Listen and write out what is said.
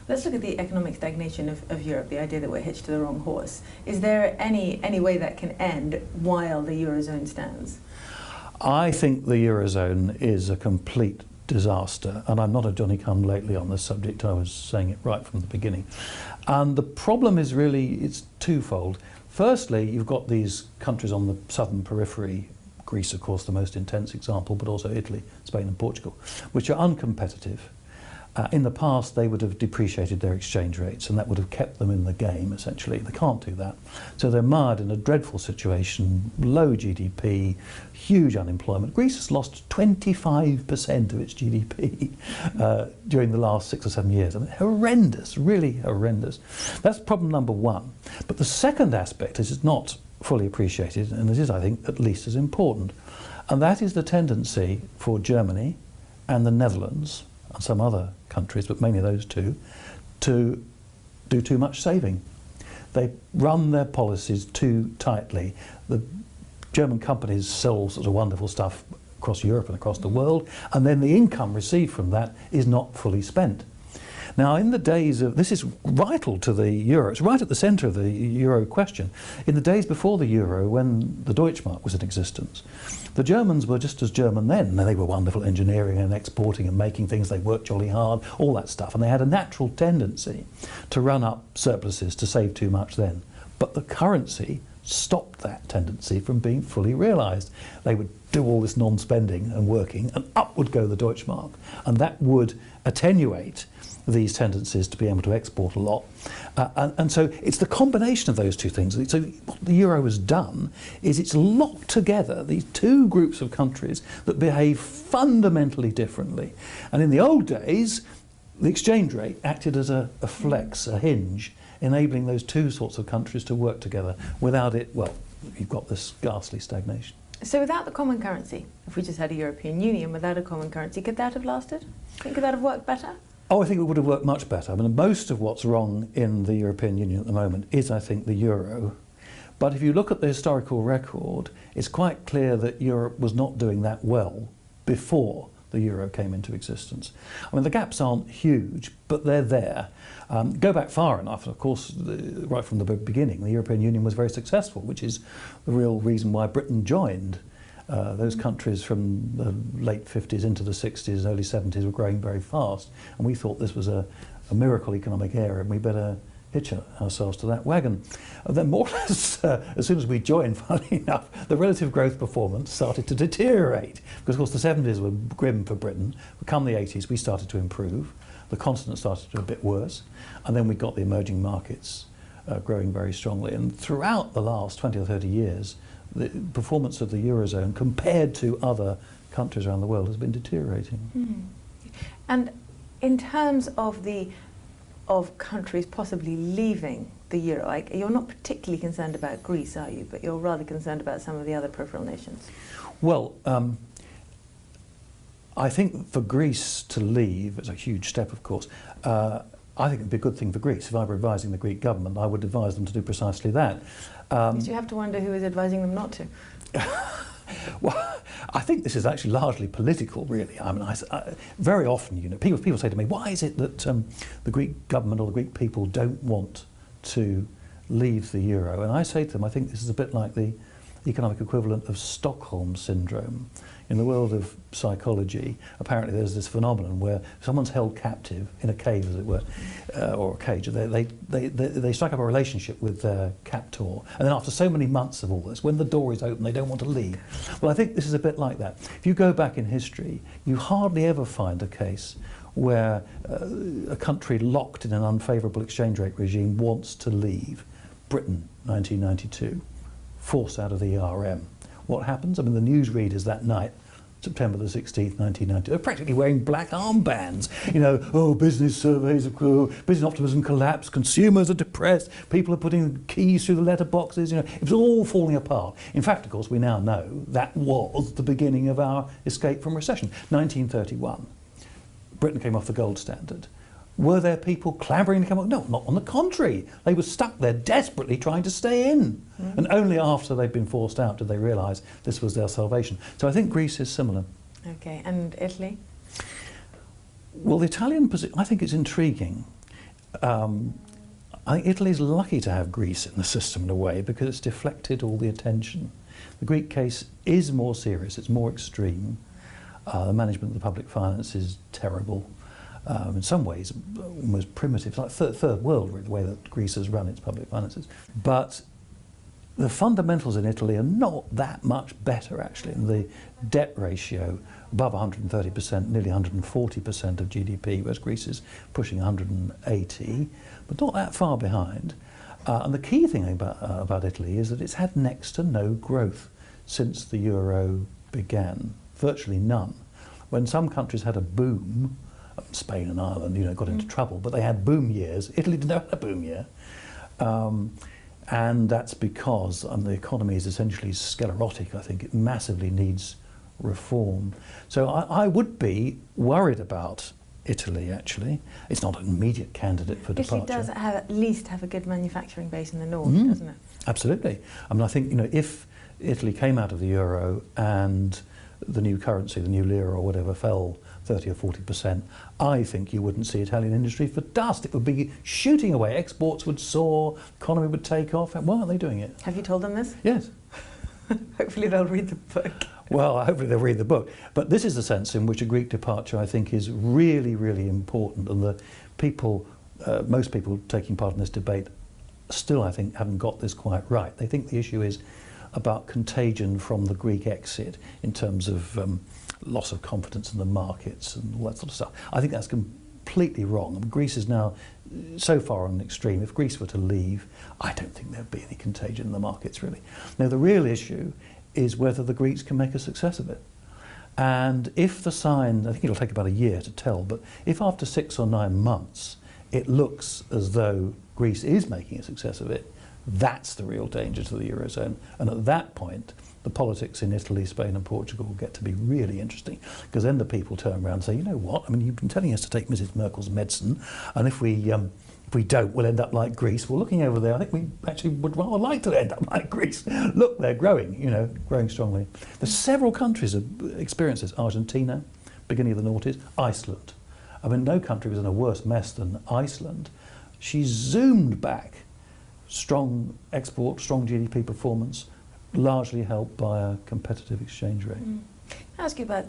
Let's look at the economic stagnation of Europe, the idea that we're hitched to the wrong horse. Is there any way that can end while the Eurozone stands? I think the Eurozone is a complete disaster, and I'm not a Johnny-come-lately on this subject. I was saying it right from the beginning. And the problem is really, it's twofold. Firstly, you've got these countries on the southern periphery, Greece, of course, the most intense example, but also Italy, Spain and Portugal, which are uncompetitive. In the past, they would have depreciated their exchange rates, and that would have kept them in the game, essentially. They can't do that. So they're mired in a dreadful situation, low GDP, huge unemployment. Greece has lost 25% of its GDP during the last 6 or 7 years. I mean, horrendous, really horrendous. That's problem number one. But the second aspect is it's not fully appreciated, and this is, I think, at least as important. And that is the tendency for Germany and the Netherlands, and some other countries, but mainly those two, to do too much saving. They run their policies too tightly. The German companies sell sort of wonderful stuff across Europe and across the world, and then the income received from that is not fully spent. Now, in the days of, this is vital to the euro, it's right at the centre of the euro question. In the days before the euro, when the Deutschmark was in existence, the Germans were just as German then. They were wonderful engineering and exporting and making things, they worked jolly hard, all that stuff, and they had a natural tendency to run up surpluses, to save too much then. But the currency stopped that tendency from being fully realised. They would do all this non-spending and working, and up would go the Deutschmark, and that would attenuate these tendencies to be able to export a lot. And so it's the combination of those two things. So what the euro has done is it's locked together these two groups of countries that behave fundamentally differently. And in the old days, the exchange rate acted as a flex, a hinge, enabling those two sorts of countries to work together. Without it, well, you've got this ghastly stagnation. So without the common currency, if we just had a European Union without a common currency, could that have lasted? Could that have worked better? Oh, I think it would have worked much better. I mean, most of what's wrong in the European Union at the moment is, I think, the euro. But if you look at the historical record, it's quite clear that Europe was not doing that well before the euro came into existence. I mean, the gaps aren't huge, but they're there. Go back far enough, of course, right from the beginning, the European Union was very successful, which is the real reason why Britain joined. Those countries from the late 50s into the 60s, early 70s were growing very fast, and we thought this was a miracle economic era, and we better hitch ourselves to that wagon. And then more or less, as soon as we joined, funnily enough, the relative growth performance started to deteriorate, because of course the 70s were grim for Britain. Come the 80s, we started to improve, the continent started to do a bit worse, and then we got the emerging markets growing very strongly. And throughout the last 20 or 30 years, the performance of the Eurozone compared to other countries around the world has been deteriorating. Mm. And in terms of countries possibly leaving the euro, like, you're not particularly concerned about Greece, are you? But you're rather concerned about some of the other peripheral nations. Well, I think for Greece to leave is a huge step, of course. I think it would be a good thing for Greece. If I were advising the Greek government, I would advise them to do precisely that. You have to wonder who is advising them not to. Well, I think this is actually largely political, really. I mean, very often, you know, people say to me, why is it that the Greek government or the Greek people don't want to leave the euro? And I say to them, I think this is a bit like the economic equivalent of Stockholm syndrome. In the world of psychology, apparently there's this phenomenon where someone's held captive in a cave, as it were, or a cage. They strike up a relationship with their captor, and then after so many months of all this, when the door is open, they don't want to leave. Well, I think this is a bit like that. If you go back in history, you hardly ever find a case where a country locked in an unfavourable exchange rate regime wants to leave. Britain, 1992, forced out of the ERM. What happens? I mean, the newsreaders that night, September the 16th, 1990, they're practically wearing black armbands. You know, oh, business surveys, business optimism collapsed, consumers are depressed, people are putting keys through the letterboxes, you know, it was all falling apart. In fact, of course, we now know that was the beginning of our escape from recession. 1931, Britain came off the gold standard. Were there people clamouring to come up? No, not on the contrary. They were stuck there desperately trying to stay in. Mm. And only after they'd been forced out did they realise this was their salvation. So I think Greece is similar. Okay, and Italy? Well, the Italian position, I think it's intriguing. I think Italy's lucky to have Greece in the system in a way because it's deflected all the attention. The Greek case is more serious, it's more extreme. The management of the public finance is terrible. In some ways, almost primitive. It's like third world, really, the way that Greece has run its public finances. But the fundamentals in Italy are not that much better, actually. And the debt ratio, above 130%, nearly 140% of GDP, whereas Greece is pushing 180, but not that far behind. And the key thing about Italy is that it's had next to no growth since the euro began, virtually none. When some countries had a boom, Spain and Ireland, got into trouble, but they had boom years. Italy didn't have a boom year. And that's because the economy is essentially sclerotic. I think it massively needs reform. So I would be worried about Italy, actually. It's not an immediate candidate for departure. Italy does at least have a good manufacturing base in the north, doesn't it? Absolutely. I mean, I think, if Italy came out of the euro and the new currency, the new lira or whatever, fell 30 or 40%, I think you wouldn't see Italian industry for dust. It would be shooting away. Exports would soar, economy would take off. Why aren't they doing it? Have you told them this? Yes. Hopefully they'll read the book. Well, hopefully they'll read the book. But this is the sense in which a Greek departure, I think, is really, really important. And the people, most people taking part in this debate still, I think, haven't got this quite right. They think the issue is about contagion from the Greek exit in terms of loss of confidence in the markets and all that sort of stuff. I think that's completely wrong. I mean, Greece is now so far on an extreme. If Greece were to leave, I don't think there'd be any contagion in the markets, really. Now, the real issue is whether the Greeks can make a success of it. And if the sign, I think it'll take about a year to tell, but if after 6 or 9 months it looks as though Greece is making a success of it, that's the real danger to the Eurozone. And at that point, the politics in Italy, Spain and Portugal will get to be really interesting, because then the people turn around and say, you know what, I mean, you've been telling us to take Mrs. Merkel's medicine, and if we don't, we'll end up like Greece. Well, looking over there, I think we actually would rather like to end up like Greece. Look, they're growing, growing strongly. There's several countries have experienced this. Argentina, beginning of the noughties, Iceland. I mean, no country was in a worse mess than Iceland. She zoomed back. Strong export, strong GDP performance, largely helped by a competitive exchange rate. I'll ask you about